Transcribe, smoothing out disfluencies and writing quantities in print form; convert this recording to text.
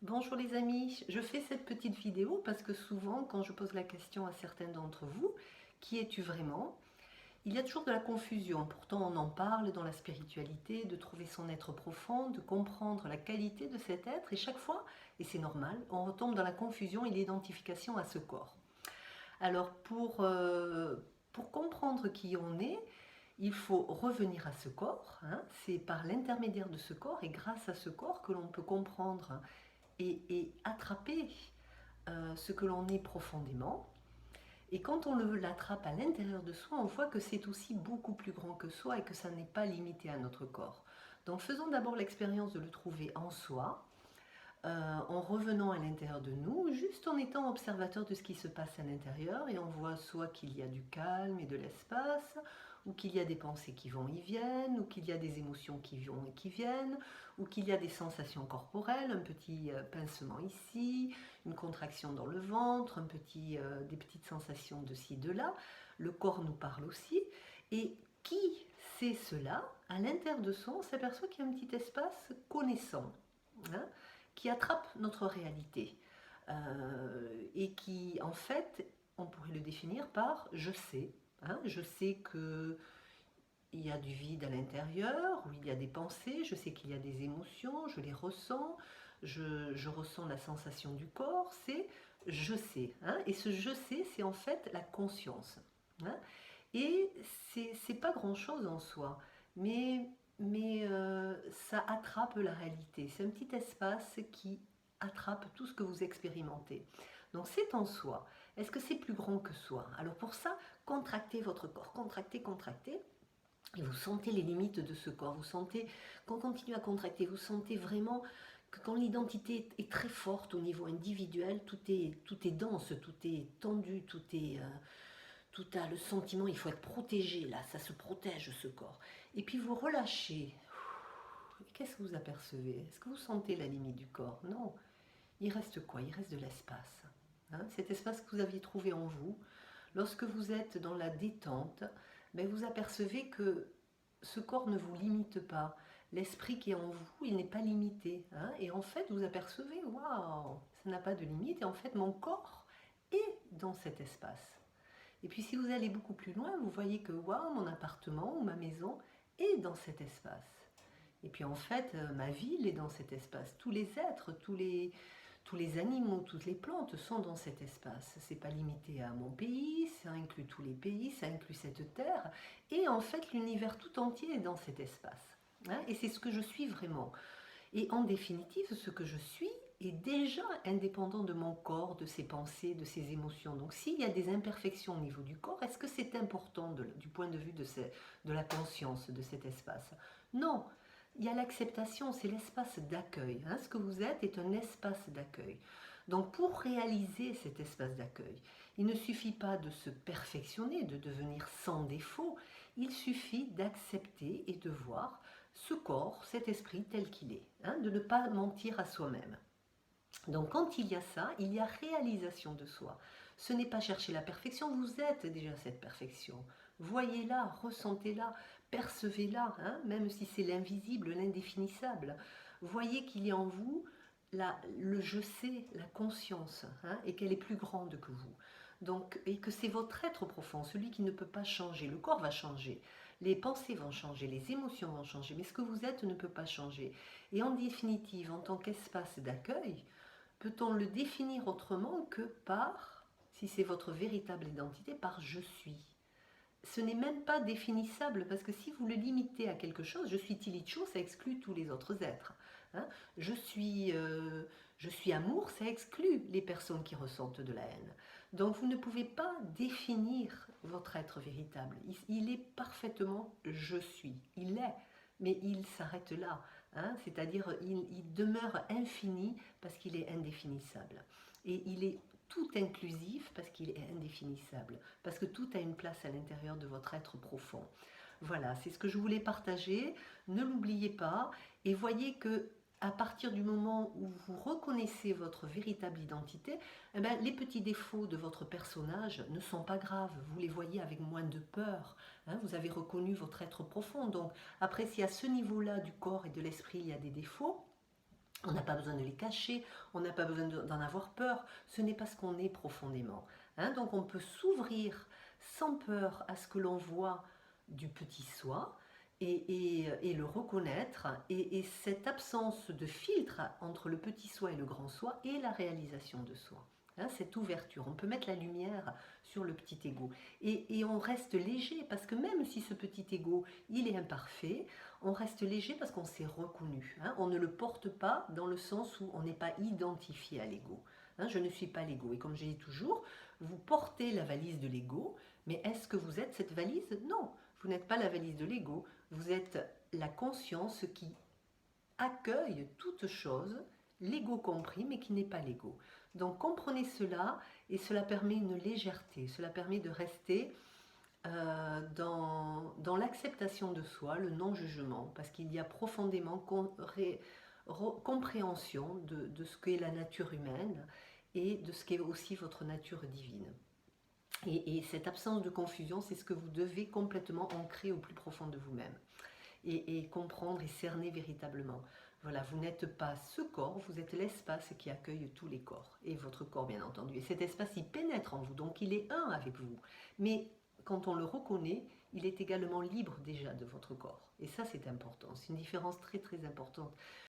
Bonjour les amis, je fais cette petite vidéo parce que souvent quand je pose la question à certains d'entre vous, qui es-tu vraiment? Il y a toujours de la confusion, pourtant on en parle dans la spiritualité, de trouver son être profond, de comprendre la qualité de cet être et chaque fois, et c'est normal, on retombe dans la confusion et l'identification à ce corps. Alors pour comprendre qui on est, il faut revenir à ce corps, hein. C'est par l'intermédiaire de ce corps et grâce à ce corps que l'on peut comprendre et attraper ce que l'on est profondément. Et quand on l'attrape à l'intérieur de soi, on voit que c'est aussi beaucoup plus grand que soi et que ça n'est pas limité à notre corps. Donc faisons d'abord l'expérience de le trouver en soi, en revenant à l'intérieur de nous, juste en étant observateur de ce qui se passe à l'intérieur, et on voit soit qu'il y a du calme et de l'espace, ou qu'il y a des pensées qui vont et viennent, ou qu'il y a des émotions qui vont et qui viennent, ou qu'il y a des sensations corporelles, un petit pincement ici, une contraction dans le ventre, des petites sensations de ci, de là. Le corps nous parle aussi, et qui sait cela, à l'intérieur de soi, on s'aperçoit qu'il y a un petit espace connaissant, hein, qui attrape notre réalité et qui, en fait, on pourrait le définir par je sais. Hein, je sais que il y a du vide à l'intérieur, où il y a des pensées, je sais qu'il y a des émotions, je les ressens, je ressens la sensation du corps, c'est je sais. Hein, et ce je sais, c'est en fait la conscience. Hein, et c'est pas grand-chose en soi, mais ça attrape la réalité. C'est un petit espace qui attrape tout ce que vous expérimentez. Donc c'est en soi. Est-ce que c'est plus grand que soi? Alors pour ça, contractez votre corps, contractez, contractez. Et vous sentez les limites de ce corps, vous sentez qu'on continue à contracter, vous sentez vraiment que quand l'identité est très forte au niveau individuel, tout est dense, tout est tendu, tout a le sentiment, il faut être protégé, là, ça se protège ce corps. Et puis vous relâchez. Qu'est-ce que vous apercevez? Est-ce que vous sentez la limite du corps? Non. Il reste quoi? Il reste de l'espace. Hein, cet espace que vous aviez trouvé en vous, lorsque vous êtes dans la détente, ben vous apercevez que ce corps ne vous limite pas. L'esprit qui est en vous, il n'est pas limité. Hein, et en fait, vous apercevez, waouh, ça n'a pas de limite. Et en fait, mon corps est dans cet espace. Et puis si vous allez beaucoup plus loin, vous voyez que waouh, mon appartement ou ma maison est dans cet espace. Et puis en fait, ma ville est dans cet espace. Tous les êtres, tous les animaux, toutes les plantes sont dans cet espace. C'est pas limité à mon pays, ça inclut tous les pays, ça inclut cette terre. Et en fait, l'univers tout entier est dans cet espace. Hein, et c'est ce que je suis vraiment. Et en définitive, ce que je suis est déjà indépendant de mon corps, de ses pensées, de ses émotions. Donc s'il y a des imperfections au niveau du corps, est-ce que c'est important du point de vue de la conscience de cet espace? Non, il y a l'acceptation, c'est l'espace d'accueil. Hein, ce que vous êtes est un espace d'accueil. Donc pour réaliser cet espace d'accueil, il ne suffit pas de se perfectionner, de devenir sans défaut, il suffit d'accepter et de voir ce corps, cet esprit tel qu'il est, hein, de ne pas mentir à soi-même. Donc quand il y a ça, il y a réalisation de soi. Ce n'est pas chercher la perfection, vous êtes déjà cette perfection. Voyez-la, ressentez-la, percevez-la, hein, même si c'est l'invisible, l'indéfinissable. Voyez qu'il y a en vous le je sais, la conscience, hein, et qu'elle est plus grande que vous. Donc, et que c'est votre être profond, celui qui ne peut pas changer. Le corps va changer, les pensées vont changer, les émotions vont changer, mais ce que vous êtes ne peut pas changer. Et en définitive, en tant qu'espace d'accueil, peut-on le définir autrement que par, si c'est votre véritable identité, par je suis? Ce n'est même pas définissable parce que si vous le limitez à quelque chose, je suis Tilicho, ça exclut tous les autres êtres. Hein, je suis amour, ça exclut les personnes qui ressentent de la haine. Donc vous ne pouvez pas définir votre être véritable. Il est parfaitement je suis. Il est, mais il s'arrête là. Hein, c'est-à-dire il demeure infini parce qu'il est indéfinissable. Et il est tout inclusif parce qu'il est indéfinissable, parce que tout a une place à l'intérieur de votre être profond. Voilà, c'est ce que je voulais partager. Ne l'oubliez pas et voyez que à partir du moment où vous reconnaissez votre véritable identité, eh bien, les petits défauts de votre personnage ne sont pas graves. Vous les voyez avec moins de peur. Hein, vous avez reconnu votre être profond. Donc, après, si à ce niveau-là du corps et de l'esprit, il y a des défauts, On n'a pas besoin de les cacher, on n'a pas besoin d'en avoir peur, ce n'est pas ce qu'on est profondément. Hein. Donc on peut s'ouvrir sans peur à ce que l'on voit du petit soi et le reconnaître. Et cette absence de filtre entre le petit soi et le grand soi est la réalisation de soi. Hein, cette ouverture, on peut mettre la lumière sur le petit ego. Et on reste léger, parce que même si ce petit ego, il est imparfait, on reste léger parce qu'on s'est reconnu. Hein. On ne le porte pas dans le sens où on n'est pas identifié à l'ego. Hein, je ne suis pas l'ego. Et comme je dis toujours, vous portez la valise de l'ego, mais est-ce que vous êtes cette valise? Non, vous n'êtes pas la valise de l'ego. Vous êtes la conscience qui accueille toute chose, l'ego compris, mais qui n'est pas l'ego. Donc comprenez cela, et cela permet une légèreté, cela permet de rester dans l'acceptation de soi, le non-jugement, parce qu'il y a profondément compréhension de ce qu'est la nature humaine et de ce qu'est aussi votre nature divine. Et cette absence de confusion, c'est ce que vous devez complètement ancrer au plus profond de vous-même et comprendre et cerner véritablement. Voilà, vous n'êtes pas ce corps, vous êtes l'espace qui accueille tous les corps, et votre corps bien entendu. Et cet espace, il pénètre en vous, donc il est un avec vous. Mais quand on le reconnaît, il est également libre déjà de votre corps. Et ça, c'est important. C'est une différence très très importante.